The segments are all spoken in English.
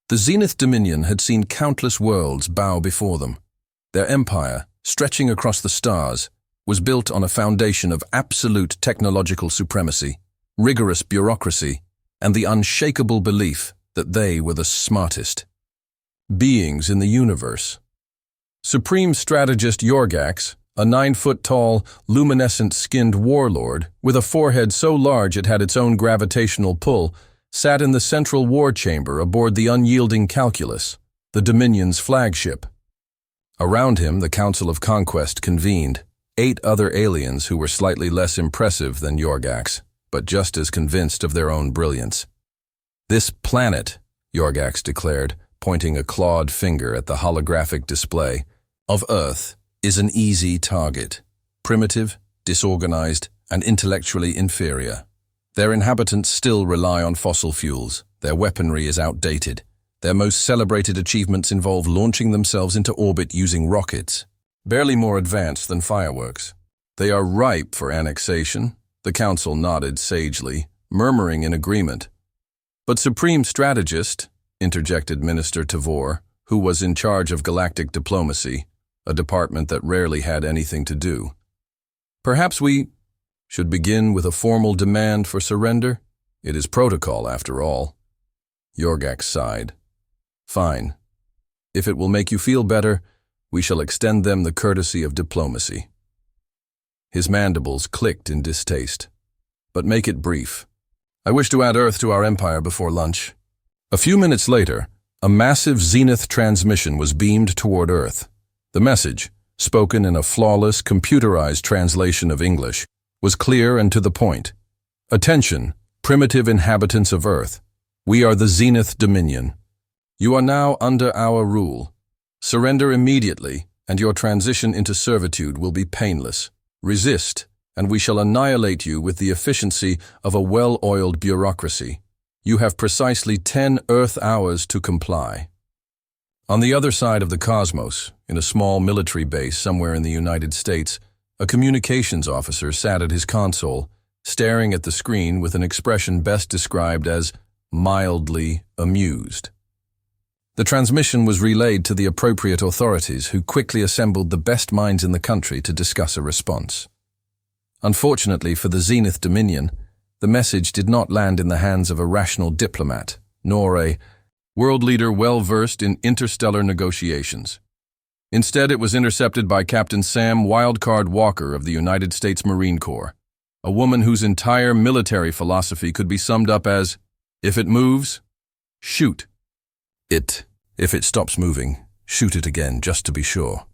The Zenith Dominion had seen countless worlds bow before them. Their empire, stretching across the stars, was built on a foundation of absolute technological supremacy, rigorous bureaucracy, and the unshakable belief that they were the smartest beings in the universe. Supreme Strategist Yorgax, a 9-foot-tall, luminescent-skinned warlord with a forehead so large it had its own gravitational pull, sat in the central war chamber aboard the unyielding Calculus, the Dominion's flagship. Around him, the Council of Conquest convened, 8 other aliens who were slightly less impressive than Yorgax, but just as convinced of their own brilliance. "This planet," Yorgax declared, pointing a clawed finger at the holographic display, "of Earth is an easy target. Primitive, disorganized, and intellectually inferior. Their inhabitants still rely on fossil fuels. Their weaponry is outdated. Their most celebrated achievements involve launching themselves into orbit using rockets, barely more advanced than fireworks. They are ripe for annexation." The Council nodded sagely, murmuring in agreement. "But Supreme Strategist," interjected Minister Tavor, who was in charge of galactic diplomacy, a department that rarely had anything to do. "Perhaps we should begin with a formal demand for surrender? It is protocol, after all." Yorgax sighed. "Fine. If it will make you feel better, we shall extend them the courtesy of diplomacy." His mandibles clicked in distaste. "But make it brief. I wish to add Earth to our empire before lunch." A few minutes later, a massive Zenith transmission was beamed toward Earth. The message, spoken in a flawless, computerized translation of English, was clear and to the point. "Attention, primitive inhabitants of Earth. We are the Zenith Dominion. You are now under our rule. Surrender immediately, and your transition into servitude will be painless. Resist, and we shall annihilate you with the efficiency of a well-oiled bureaucracy. You have precisely 10 Earth hours to comply." On the other side of the cosmos, in a small military base somewhere in the United States, a communications officer sat at his console, staring at the screen with an expression best described as mildly amused. The transmission was relayed to the appropriate authorities, who quickly assembled the best minds in the country to discuss a response. Unfortunately for the Zenith Dominion, the message did not land in the hands of a rational diplomat, nor a world leader well-versed in interstellar negotiations. Instead, it was intercepted by Captain Sam Wildcard Walker of the United States Marine Corps, a woman whose entire military philosophy could be summed up as, if it moves, shoot. If it stops moving, shoot it again just to be sure.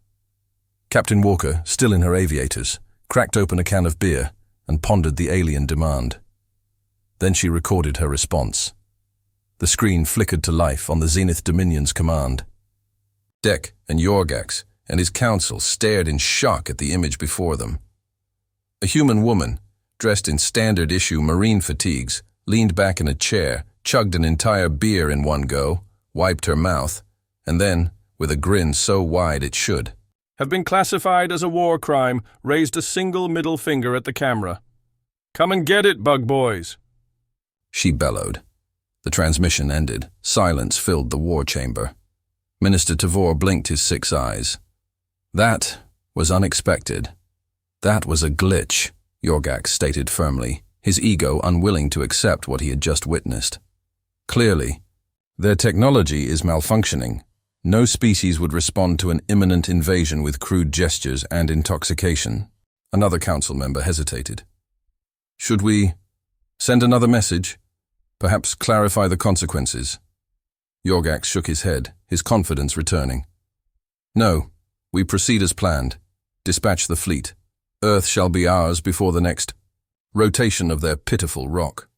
Captain Walker, still in her aviators, cracked open a can of beer and pondered the alien demand. Then she recorded her response. The screen flickered to life on the Zenith Dominion's command. Deck and Yorgax and his council stared in shock at the image before them. A human woman, dressed in standard-issue marine fatigues, leaned back in a chair, chugged an entire beer in one go, wiped her mouth, and then, with a grin so wide it should have been classified as a war crime, raised a single middle finger at the camera. "Come and get it, bug boys," she bellowed. The transmission ended. Silence filled the war chamber. Minister Tavor blinked his 6 eyes. "That was unexpected. That was a glitch," Yorgax stated firmly, his ego unwilling to accept what he had just witnessed. "Clearly, their technology is malfunctioning. No species would respond to an imminent invasion with crude gestures and intoxication." Another council member hesitated. "Should we send another message? Perhaps clarify the consequences?" Yorgax shook his head, his confidence returning. "No, we proceed as planned. Dispatch the fleet. Earth shall be ours before the next rotation of their pitiful rock."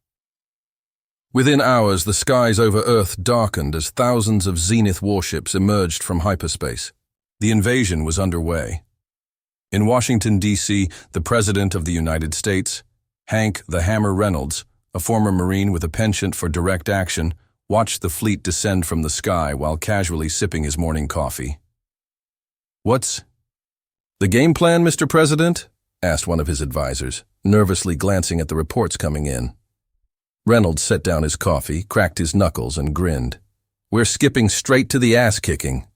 Within hours, the skies over Earth darkened as thousands of Zenith warships emerged from hyperspace. The invasion was underway. In Washington, D.C., the President of the United States, Hank the Hammer Reynolds, a former Marine with a penchant for direct action, watched the fleet descend from the sky while casually sipping his morning coffee. "What's the game plan, Mr. President?" asked one of his advisors, nervously glancing at the reports coming in. Reynolds set down his coffee, cracked his knuckles, and grinned. We're skipping straight to the ass-kicking.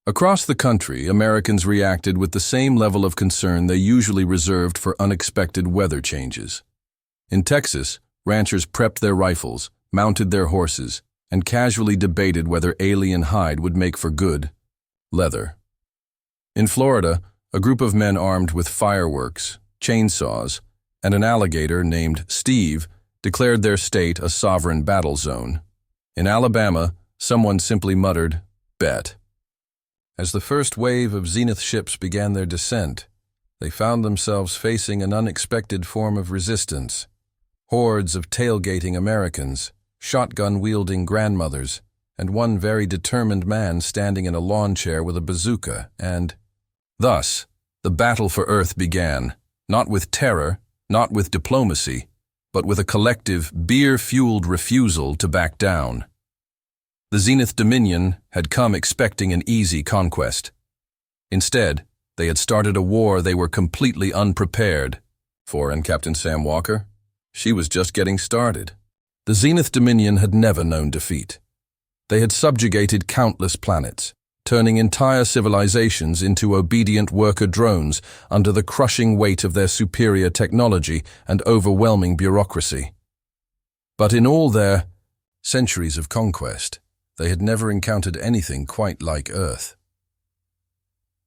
Across the country, Americans reacted with the same level of concern they usually reserved for unexpected weather changes. In Texas, ranchers prepped their rifles, mounted their horses, and casually debated whether alien hide would make for good leather. In Florida, a group of men armed with fireworks, chainsaws, and an alligator named Steve declared their state a sovereign battle zone. In Alabama, someone simply muttered, "Bet." As the first wave of Zenith ships began their descent, they found themselves facing an unexpected form of resistance. Hordes of tailgating Americans, shotgun-wielding grandmothers, and one very determined man standing in a lawn chair with a bazooka, and thus, the battle for Earth began, not with terror, not with diplomacy, but with a collective, beer-fueled refusal to back down. The Zenith Dominion had come expecting an easy conquest. Instead, they had started a war they were completely unprepared for, and Captain Sam Walker? She was just getting started. The Zenith Dominion had never known defeat. They had subjugated countless planets, turning entire civilizations into obedient worker drones under the crushing weight of their superior technology and overwhelming bureaucracy. But in all their centuries of conquest, they had never encountered anything quite like Earth.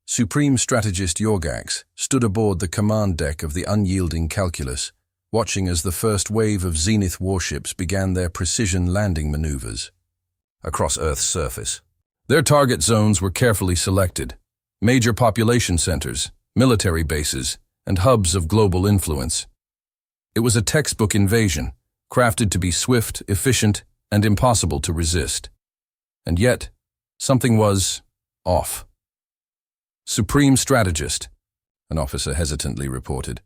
Supreme Strategist Yorgax stood aboard the command deck of the unyielding Calculus, watching as the first wave of Zenith warships began their precision landing maneuvers across Earth's surface. Their target zones were carefully selected: major population centers, military bases, and hubs of global influence. It was a textbook invasion, crafted to be swift, efficient, and impossible to resist. And yet, something was off. "Supreme Strategist," an officer hesitantly reported.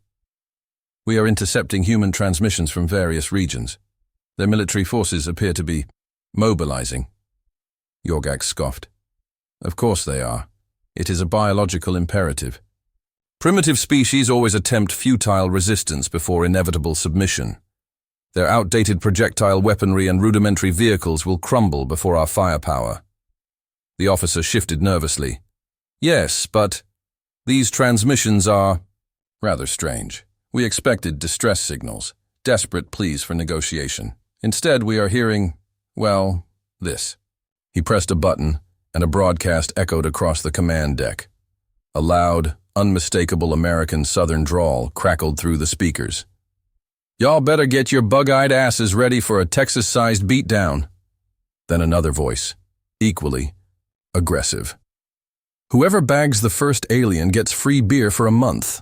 "We are intercepting human transmissions from various regions. Their military forces appear to be mobilizing." Yorgax scoffed. "Of course they are. It is a biological imperative. Primitive species always attempt futile resistance before inevitable submission. Their outdated projectile weaponry and rudimentary vehicles will crumble before our firepower." The officer shifted nervously. "Yes, but these transmissions are rather strange. We expected distress signals, desperate pleas for negotiation. Instead, we are hearing, well, this." He pressed a button, and a broadcast echoed across the command deck. A loud, unmistakable American Southern drawl crackled through the speakers. "Y'all better get your bug-eyed asses ready for a Texas-sized beatdown." Then another voice, equally aggressive. "Whoever bags the first alien gets free beer for a month."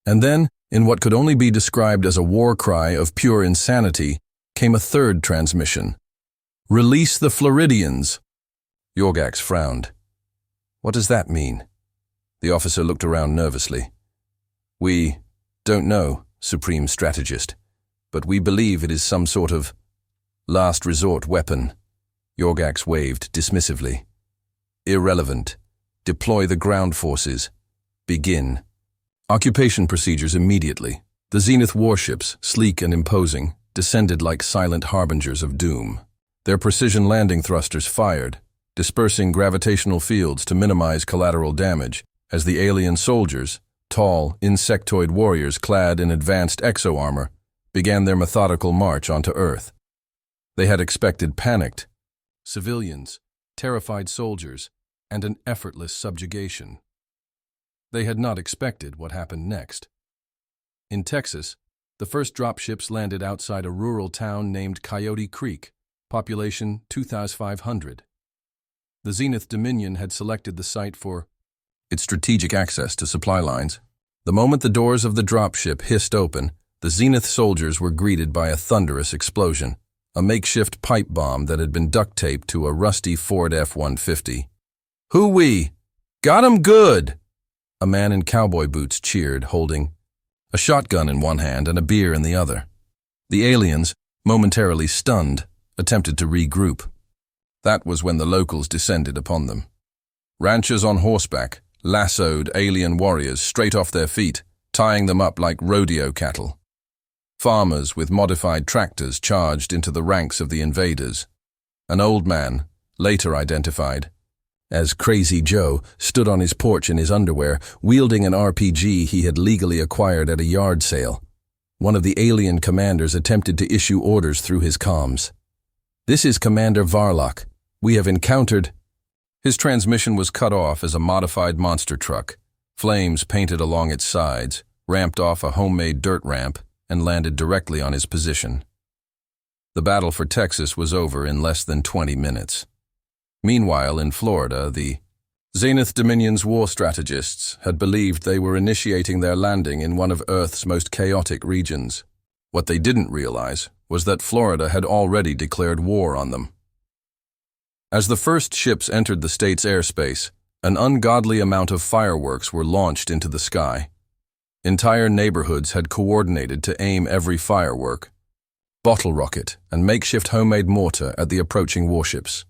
And then, in what could only be described as a war cry of pure insanity, came a third transmission. "Release the Floridians." Yorgax frowned. "What does that mean?" The officer looked around nervously. "We don't know, Supreme Strategist, but we believe it is some sort of last resort weapon." Yorgax waved dismissively. "Irrelevant. Deploy the ground forces. Begin." Occupation procedures immediately. The Zenith warships, sleek and imposing, descended like silent harbingers of doom. Their precision landing thrusters fired, dispersing gravitational fields to minimize collateral damage, as the alien soldiers, tall, insectoid warriors clad in advanced exo-armor, began their methodical march onto Earth. They had expected panicked civilians, terrified soldiers, and an effortless subjugation. They had not expected what happened next. In Texas, the first dropships landed outside a rural town named Coyote Creek, population 2,500. The Zenith Dominion had selected the site for its strategic access to supply lines. The moment the doors of the dropship hissed open, the Zenith soldiers were greeted by a thunderous explosion, a makeshift pipe bomb that had been duct-taped to a rusty Ford F-150. "Hoo-wee! Got 'em good!" A man in cowboy boots cheered, holding a shotgun in one hand and a beer in the other. The aliens, momentarily stunned, attempted to regroup. That was when the locals descended upon them. Ranchers on horseback lassoed alien warriors straight off their feet, tying them up like rodeo cattle. Farmers with modified tractors charged into the ranks of the invaders. An old man, later identified as Crazy Joe, stood on his porch in his underwear, wielding an RPG he had legally acquired at a yard sale. One of the alien commanders attempted to issue orders through his comms. "This is Commander Varlock. We have encountered—" His transmission was cut off as a modified monster truck. Flames painted along its sides, ramped off a homemade dirt ramp, and landed directly on his position. The battle for Texas was over in less than 20 minutes. Meanwhile, in Florida, the Zenith Dominion's war strategists had believed they were initiating their landing in one of Earth's most chaotic regions. What they didn't realize was that Florida had already declared war on them. As the first ships entered the state's airspace, an ungodly amount of fireworks were launched into the sky. Entire neighborhoods had coordinated to aim every firework, bottle rocket, and makeshift homemade mortar at the approaching warships.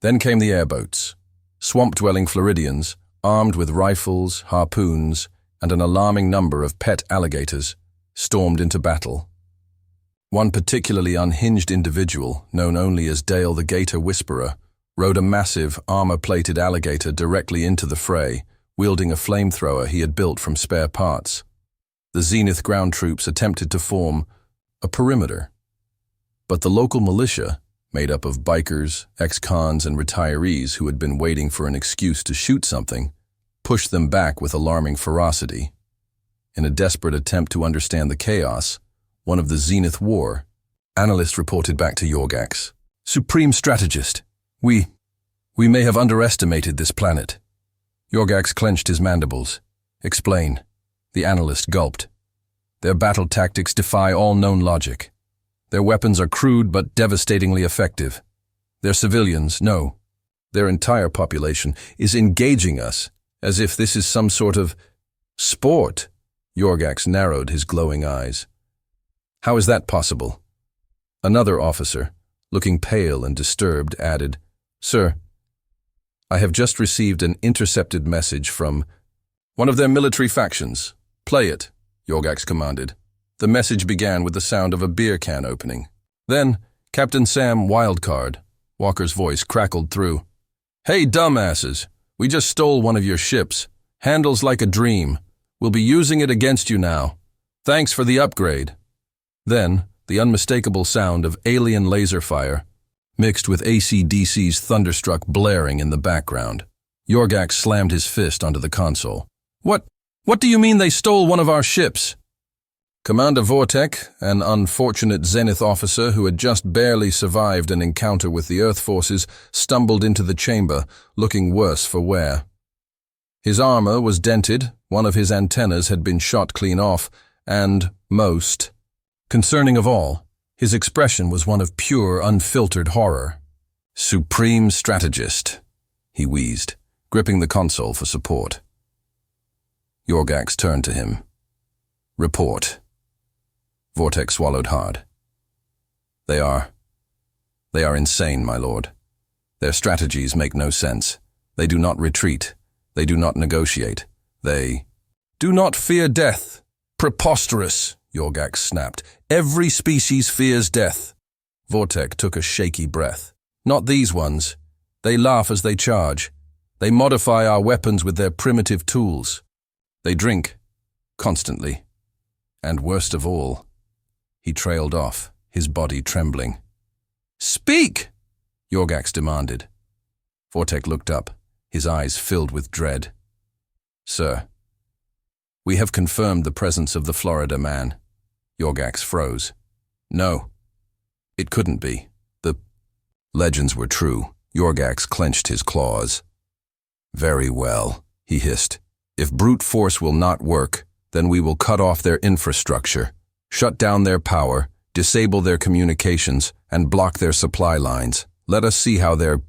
Then came the airboats. Swamp-dwelling Floridians, armed with rifles, harpoons, and an alarming number of pet alligators, stormed into battle. One particularly unhinged individual, known only as Dale the Gator Whisperer, rode a massive, armor-plated alligator directly into the fray, wielding a flamethrower he had built from spare parts. The Zenith ground troops attempted to form a perimeter, but the local militia, made up of bikers, ex-cons, and retirees who had been waiting for an excuse to shoot something, pushed them back with alarming ferocity. In a desperate attempt to understand the chaos, one of the Zenith War analysts reported back to Yorgax. "Supreme Strategist, we may have underestimated this planet." Yorgax clenched his mandibles. "Explain." The analyst gulped. "Their battle tactics defy all known logic. Their weapons are crude but devastatingly effective. Their civilians, no, their entire population, is engaging us as if this is some sort of sport." Yorgax narrowed his glowing eyes. "How is that possible?" Another officer, looking pale and disturbed, added, "Sir, I have just received an intercepted message from one of their military factions. Play it," Yorgax commanded. The message began with the sound of a beer can opening. Then, Captain Sam Wildcard, Walker's voice crackled through. "Hey, dumbasses, we just stole one of your ships. Handles like a dream. We'll be using it against you now. Thanks for the upgrade." Then, the unmistakable sound of alien laser fire, mixed with AC/DC's Thunderstruck blaring in the background. Yorgax slammed his fist onto the console. What do you mean they stole one of our ships?" Commander Vortek, an unfortunate Zenith officer who had just barely survived an encounter with the Earth forces, stumbled into the chamber, looking worse for wear. His armor was dented, one of his antennas had been shot clean off, and, most concerning of all, his expression was one of pure, unfiltered horror. "Supreme Strategist," he wheezed, gripping the console for support. Yorgax turned to him. "Report." Vortek swallowed hard. They are insane, my lord. Their strategies make no sense. They do not retreat. They do not negotiate. They do not fear death. Preposterous, Yorgax snapped. Every species fears death. Vortek took a shaky breath. Not these ones. They laugh as they charge. They modify our weapons with their primitive tools. They drink. Constantly. And worst of all, he trailed off, his body trembling. "Speak!" Yorgax demanded. Vortek looked up, his eyes filled with dread. "Sir, we have confirmed the presence of the Florida man." Yorgax froze. "No, it couldn't be. The legends were true." Yorgax clenched his claws. "Very well," he hissed. "If brute force will not work, then we will cut off their infrastructure, shut down their power, disable their communications, and block their supply lines. Let us see how their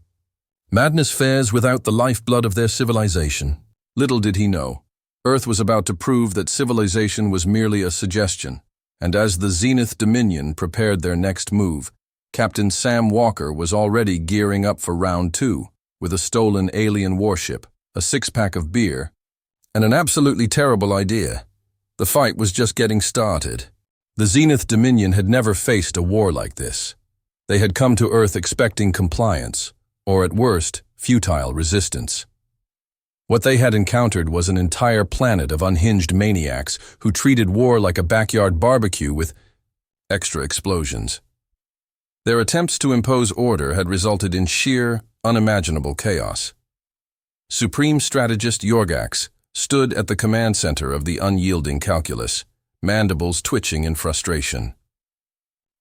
madness fares without the lifeblood of their civilization." Little did he know, Earth was about to prove that civilization was merely a suggestion, and as the Zenith Dominion prepared their next move, Captain Sam Walker was already gearing up for round 2, with a stolen alien warship, a 6-pack of beer, and an absolutely terrible idea. The fight was just getting started. The Zenith Dominion had never faced a war like this. They had come to Earth expecting compliance, or at worst, futile resistance. What they had encountered was an entire planet of unhinged maniacs who treated war like a backyard barbecue with extra explosions. Their attempts to impose order had resulted in sheer, unimaginable chaos. Supreme Strategist Yorgax stood at the command center of the unyielding calculus, mandibles twitching in frustration.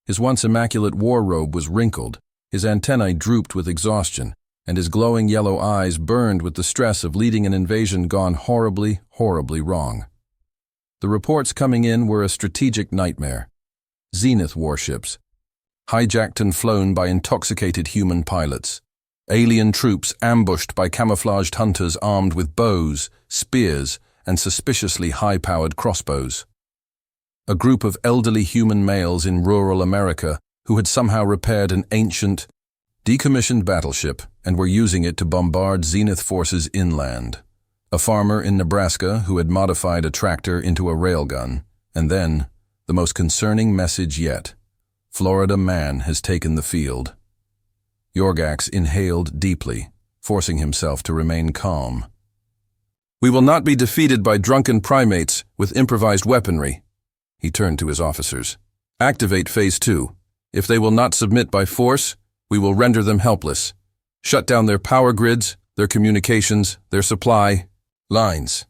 His once immaculate war robe was wrinkled, his antennae drooped with exhaustion, and his glowing yellow eyes burned with the stress of leading an invasion gone horribly, horribly wrong. The reports coming in were a strategic nightmare. Zenith warships, hijacked and flown by intoxicated human pilots. Alien troops ambushed by camouflaged hunters armed with bows, spears, and suspiciously high-powered crossbows. A group of elderly human males in rural America who had somehow repaired an ancient, decommissioned battleship and were using it to bombard Zenith forces inland. A farmer in Nebraska who had modified a tractor into a railgun. And then, the most concerning message yet. Florida man has taken the field. Yorgax inhaled deeply, forcing himself to remain calm. "We will not be defeated by drunken primates with improvised weaponry." He turned to his officers. "Activate Phase 2. If they will not submit by force, we will render them helpless. Shut down their power grids, their communications, their supply lines.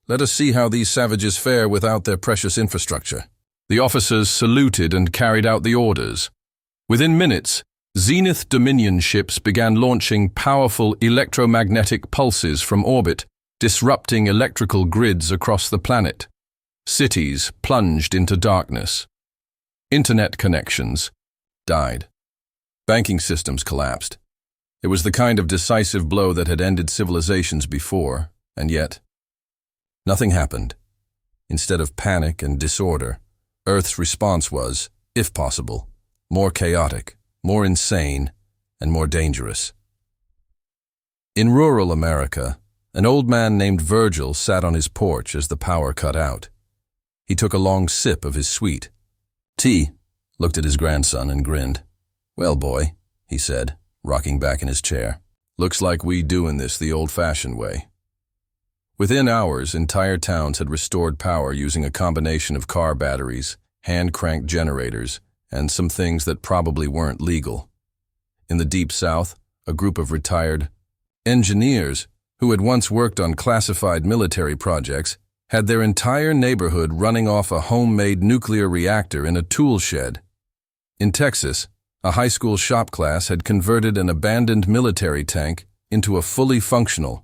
Let us see how these savages fare without their precious infrastructure." The officers saluted and carried out the orders. Within minutes, Zenith Dominion ships began launching powerful electromagnetic pulses from orbit, disrupting electrical grids across the planet. Cities plunged into darkness. Internet connections died. Banking systems collapsed. It was the kind of decisive blow that had ended civilizations before, and yet, nothing happened. Instead of panic and disorder, Earth's response was, if possible, more chaotic, more insane, and more dangerous. In rural America, an old man named Virgil sat on his porch as the power cut out. He took a long sip of his sweet tea, looked at his grandson and grinned. "Well, boy," he said, rocking back in his chair, "looks like we doing this the old-fashioned way." Within hours, entire towns had restored power using a combination of car batteries, hand-cranked generators, and some things that probably weren't legal. In the Deep South, a group of retired engineers who had once worked on classified military projects had their entire neighborhood running off a homemade nuclear reactor in a tool shed. In Texas, a high school shop class had converted an abandoned military tank into a fully functional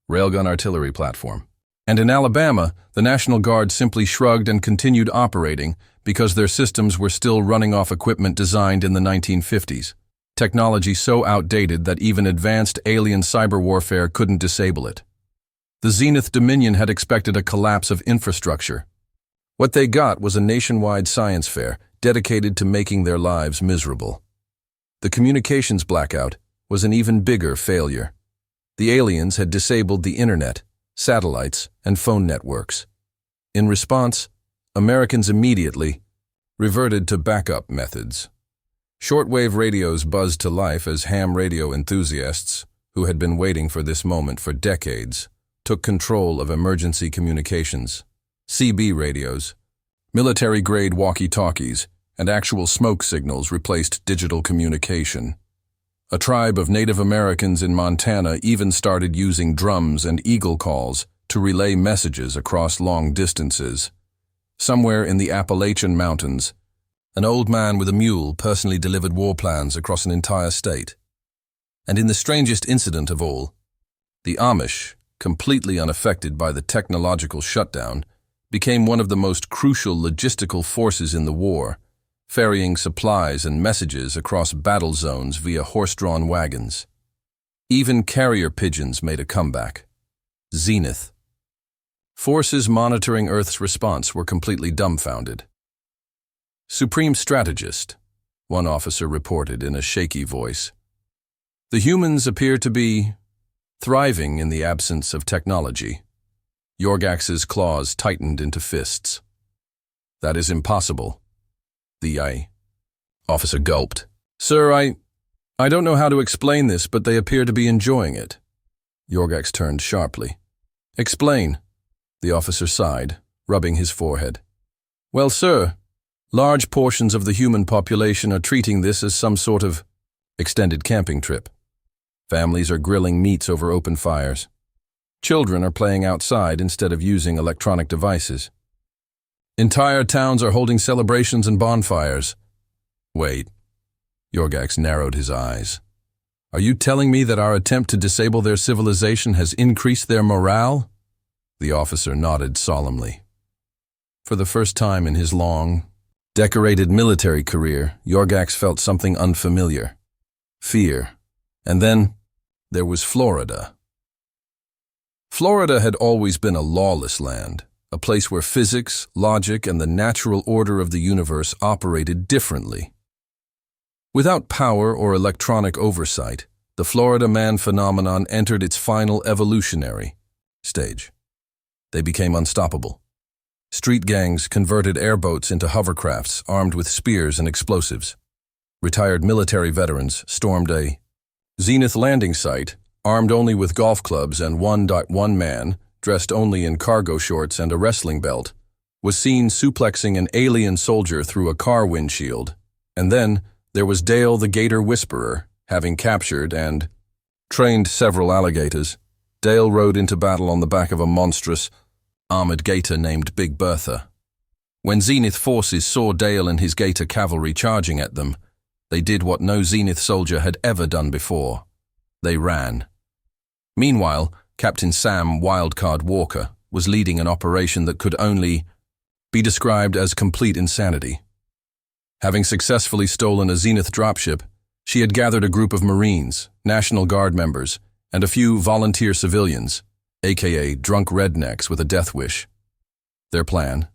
railgun artillery platform. And in Alabama, the National Guard simply shrugged and continued operating because their systems were still running off equipment designed in the 1950s, technology so outdated that even advanced alien cyber warfare couldn't disable it. The Zenith Dominion had expected a collapse of infrastructure. What they got was a nationwide science fair dedicated to making their lives miserable. The communications blackout was an even bigger failure. The aliens had disabled the internet, satellites, and phone networks. In response, Americans immediately reverted to backup methods. Shortwave radios buzzed to life as ham radio enthusiasts, who had been waiting for this moment for decades, took control of emergency communications. CB radios, military-grade walkie-talkies, and actual smoke signals replaced digital communication. A tribe of Native Americans in Montana even started using drums and eagle calls to relay messages across long distances. Somewhere in the Appalachian Mountains, an old man with a mule personally delivered war plans across an entire state. And in the strangest incident of all, the Amish, completely unaffected by the technological shutdown, became one of the most crucial logistical forces in the war, ferrying supplies and messages across battle zones via horse-drawn wagons. Even carrier pigeons made a comeback. Zenith. Forces monitoring Earth's response were completely dumbfounded. "Supreme Strategist," one officer reported in a shaky voice. "The humans appear to be thriving in the absence of technology." Yorgax's claws tightened into fists. "That is impossible." The officer gulped. "Sir, I don't know how to explain this, but they appear to be enjoying it. Yorgax turned sharply. Explain, the officer sighed, rubbing his forehead. Well, sir, large portions of the human population are treating this as some sort of extended camping trip. Families are grilling meats over open fires. Children are playing outside instead of using electronic devices. Entire towns are holding celebrations and bonfires. Wait. Yorgax narrowed his eyes. Are you telling me that our attempt to disable their civilization has increased their morale? The officer nodded solemnly. For the first time in his long, decorated military career, Yorgax felt something unfamiliar. Fear. And then there was Florida. Florida had always been a lawless land, a place where physics, logic, and the natural order of the universe operated differently. Without power or electronic oversight, the Florida man phenomenon entered its final evolutionary stage. They became unstoppable. Street gangs converted airboats into hovercrafts armed with spears and explosives. Retired military veterans stormed a zenith landing site, armed only with golf clubs, and one man, dressed only in cargo shorts and a wrestling belt, was seen suplexing an alien soldier through a car windshield. And then there was Dale the Gator Whisperer, having captured and trained several alligators. Dale rode into battle on the back of a monstrous, armored gator named Big Bertha. When Zenith forces saw Dale and his gator cavalry charging at them, they did what no Zenith soldier had ever done before. They ran. Meanwhile, Captain Sam Wildcard Walker was leading an operation that could only be described as complete insanity. Having successfully stolen a Zenith dropship, she had gathered a group of Marines, National Guard members, and a few volunteer civilians, aka drunk rednecks with a death wish. Their plan?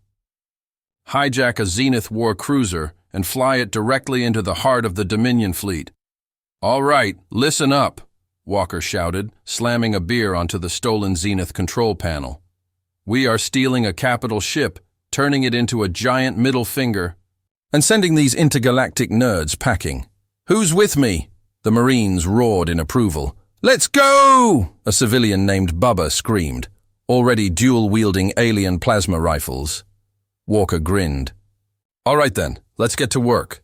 Hijack a Zenith war cruiser and fly it directly into the heart of the Dominion fleet. All right, listen up, Walker shouted, slamming a beer onto the stolen Zenith control panel. We are stealing a capital ship, turning it into a giant middle finger, and sending these intergalactic nerds packing. Who's with me? The Marines roared in approval. Let's go! A civilian named Bubba screamed, already dual-wielding alien plasma rifles. Walker grinned. All right then, let's get to work.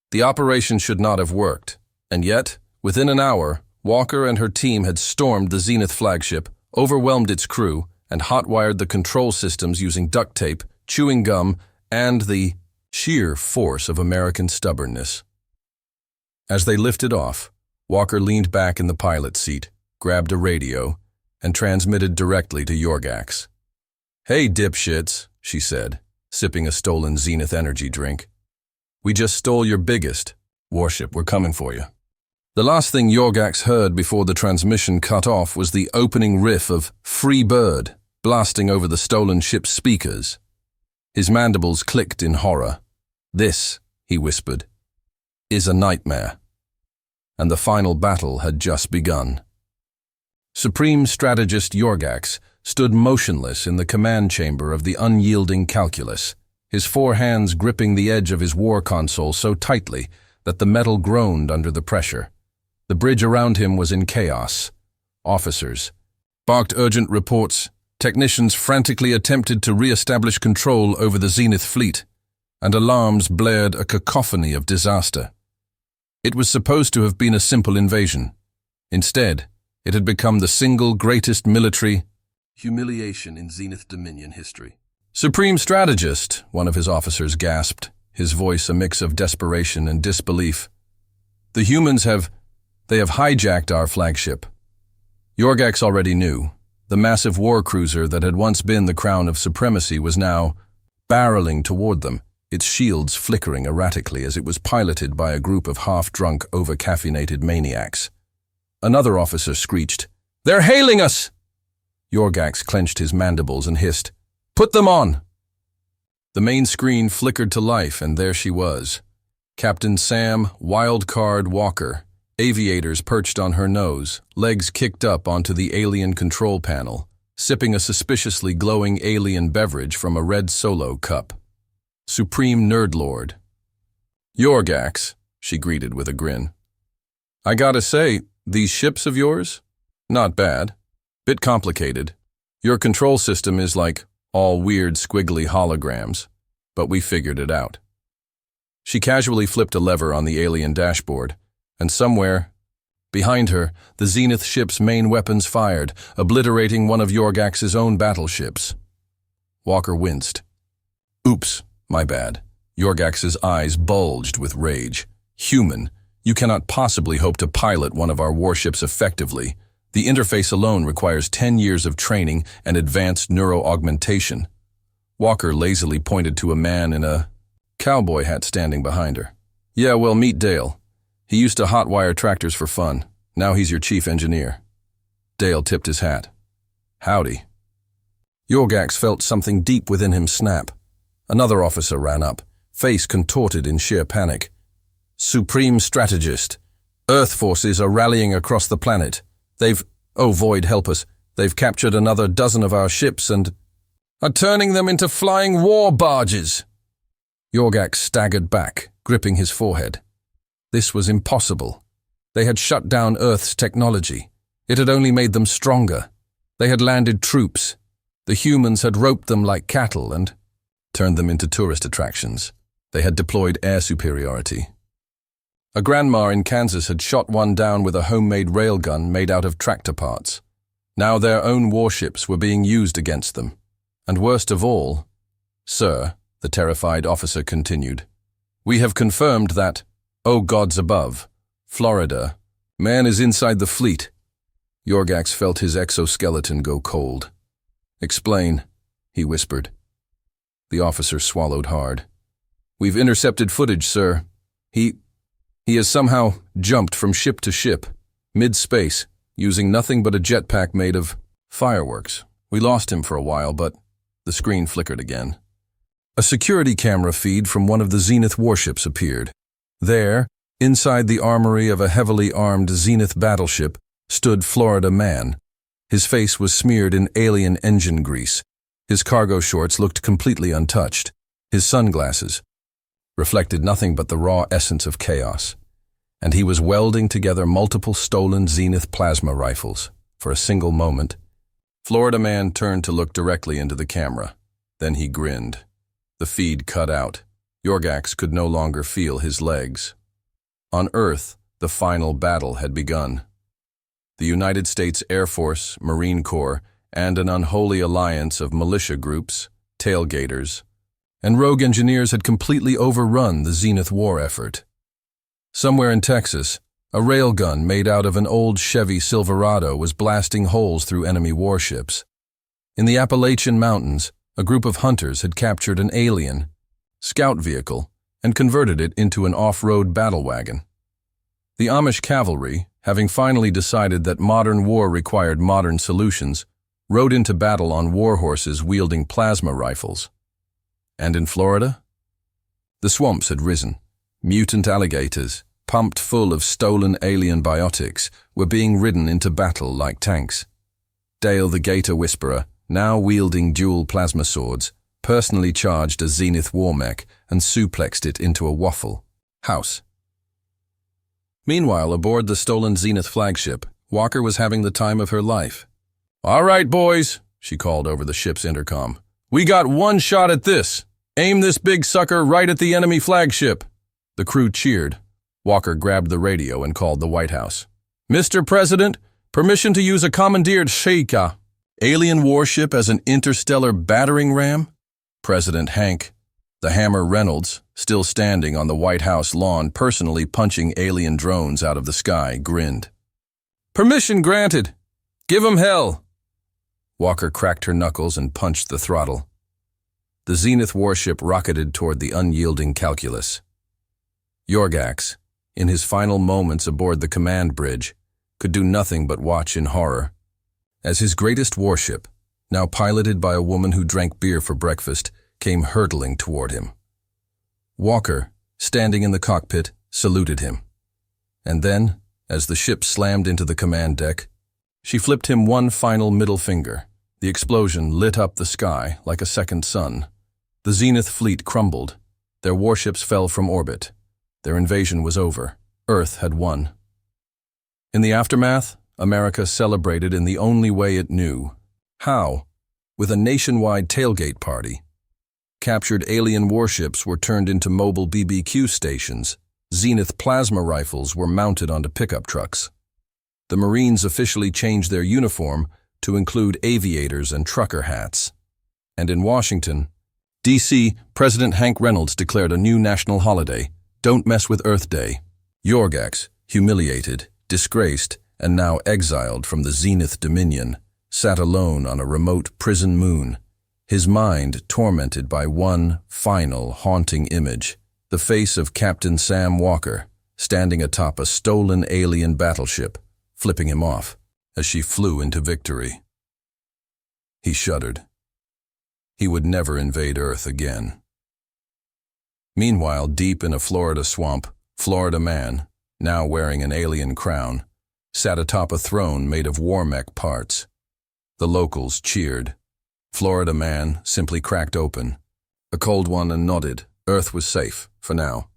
The operation should not have worked, and yet, within an hour, Walker and her team had stormed the Zenith flagship, overwhelmed its crew, and hotwired the control systems using duct tape, chewing gum, and the sheer force of American stubbornness. As they lifted off, Walker leaned back in the pilot's seat, grabbed a radio, and transmitted directly to Yorgax. Hey, dipshits, she said, sipping a stolen Zenith energy drink. We just stole your biggest warship. We're coming for you. The last thing Yorgax heard before the transmission cut off was the opening riff of Free Bird blasting over the stolen ship's speakers. His mandibles clicked in horror. This, he whispered, is a nightmare. And the final battle had just begun. Supreme Strategist Yorgax stood motionless in the command chamber of the unyielding calculus, his four hands gripping the edge of his war console so tightly that the metal groaned under the pressure. The bridge around him was in chaos. Officers barked urgent reports, technicians frantically attempted to re-establish control over the Zenith fleet, and alarms blared a cacophony of disaster. It was supposed to have been a simple invasion. Instead, it had become the single greatest military humiliation in Zenith Dominion history. Supreme Strategist, one of his officers gasped, his voice a mix of desperation and disbelief. The humans have hijacked our flagship. Yorgax already knew. The massive war cruiser that had once been the crown of supremacy was now barreling toward them, its shields flickering erratically as it was piloted by a group of half-drunk, over-caffeinated maniacs. Another officer screeched, "They're hailing us!" Yorgax clenched his mandibles and hissed, "Put them on!" The main screen flickered to life, and there she was. Captain Sam Wildcard Walker, aviators perched on her nose, legs kicked up onto the alien control panel, sipping a suspiciously glowing alien beverage from a red Solo cup. Supreme Nerdlord. "Yorgax," she greeted with a grin. I gotta say, these ships of yours? Not bad. Bit complicated. Your control system is like all weird squiggly holograms, but we figured it out. She casually flipped a lever on the alien dashboard, and somewhere, behind her, the Zenith ship's main weapons fired, obliterating one of Yorgax's own battleships. Walker winced. Oops, my bad. Yorgax's eyes bulged with rage. Human, you cannot possibly hope to pilot one of our warships effectively. The interface alone requires 10 years of training and advanced neuroaugmentation. Walker lazily pointed to a man in a cowboy hat standing behind her. Yeah, well, meet Dale. He used to hotwire tractors for fun. Now he's your chief engineer. Dale tipped his hat. Howdy. Yorgax felt something deep within him snap. Another officer ran up, face contorted in sheer panic. Supreme Strategist. Earth forces are rallying across the planet. Oh Void, help us. They've captured another dozen of our ships and are turning them into flying war barges. Yorgax staggered back, gripping his forehead. This was impossible. They had shut down Earth's technology. It had only made them stronger. They had landed troops. The humans had roped them like cattle and turned them into tourist attractions. They had deployed air superiority. A grandma in Kansas had shot one down with a homemade railgun made out of tractor parts. Now their own warships were being used against them. And worst of all, "Sir," the terrified officer continued, "we have confirmed that, oh gods above, Florida, man is inside the fleet." Yorgax felt his exoskeleton go cold. "Explain," he whispered. The officer swallowed hard. "We've intercepted footage, sir. He has somehow jumped from ship to ship, mid-space, using nothing but a jetpack made of fireworks. We lost him for a while, but..." The screen flickered again. A security camera feed from one of the Zenith warships appeared. There, inside the armory of a heavily armed Zenith battleship, stood Florida Man. His face was smeared in alien engine grease. His cargo shorts looked completely untouched. His sunglasses reflected nothing but the raw essence of chaos. And he was welding together multiple stolen Zenith plasma rifles. For a single moment, Florida Man turned to look directly into the camera. Then he grinned. The feed cut out. Yorgax could no longer feel his legs. On Earth, the final battle had begun. The United States Air Force, Marine Corps, and an unholy alliance of militia groups, tailgaters, and rogue engineers had completely overrun the Zenith war effort. Somewhere in Texas, a railgun made out of an old Chevy Silverado was blasting holes through enemy warships. In the Appalachian Mountains, a group of hunters had captured an alien scout vehicle and converted it into an off-road battle wagon. The Amish cavalry, having finally decided that modern war required modern solutions, rode into battle on war horses wielding plasma rifles. And in Florida? The swamps had risen. Mutant alligators, pumped full of stolen alien biotics, were being ridden into battle like tanks. Dale the Gator Whisperer, now wielding dual plasma swords, personally charged a Zenith war mech and suplexed it into a Waffle House. Meanwhile, aboard the stolen Zenith flagship, Walker was having the time of her life. "All right, boys," she called over the ship's intercom. "We got one shot at this. Aim this big sucker right at the enemy flagship." The crew cheered. Walker grabbed the radio and called the White House. "Mr. President, permission to use a commandeered Sheikah alien warship as an interstellar battering ram?" President Hank, the Hammer Reynolds, still standing on the White House lawn personally punching alien drones out of the sky, grinned. "Permission granted. Give 'em hell." Walker cracked her knuckles and punched the throttle. The Zenith warship rocketed toward the unyielding Calculus. Yorgax, in his final moments aboard the command bridge, could do nothing but watch in horror. As his greatest warship, now piloted by a woman who drank beer for breakfast, came hurtling toward him. Walker, standing in the cockpit, saluted him. And then, as the ship slammed into the command deck, she flipped him one final middle finger. The explosion lit up the sky like a second sun. The Zenith fleet crumbled. Their warships fell from orbit. Their invasion was over. Earth had won. In the aftermath, America celebrated in the only way it knew. How? With a nationwide tailgate party. Captured alien warships were turned into mobile BBQ stations. Zenith plasma rifles were mounted onto pickup trucks. The Marines officially changed their uniform to include aviators and trucker hats. And in Washington, D.C., President Hank Reynolds declared a new national holiday, Don't Mess with Earth Day. Yorgax, humiliated, disgraced, and now exiled from the Zenith Dominion, sat alone on a remote prison moon, his mind tormented by one final haunting image, the face of Captain Sam Walker, standing atop a stolen alien battleship, flipping him off as she flew into victory. He shuddered. He would never invade Earth again. Meanwhile, deep in a Florida swamp, Florida man, now wearing an alien crown, sat atop a throne made of war mech parts. The locals cheered. Florida man simply cracked open a cold one and nodded. Earth was safe, for now.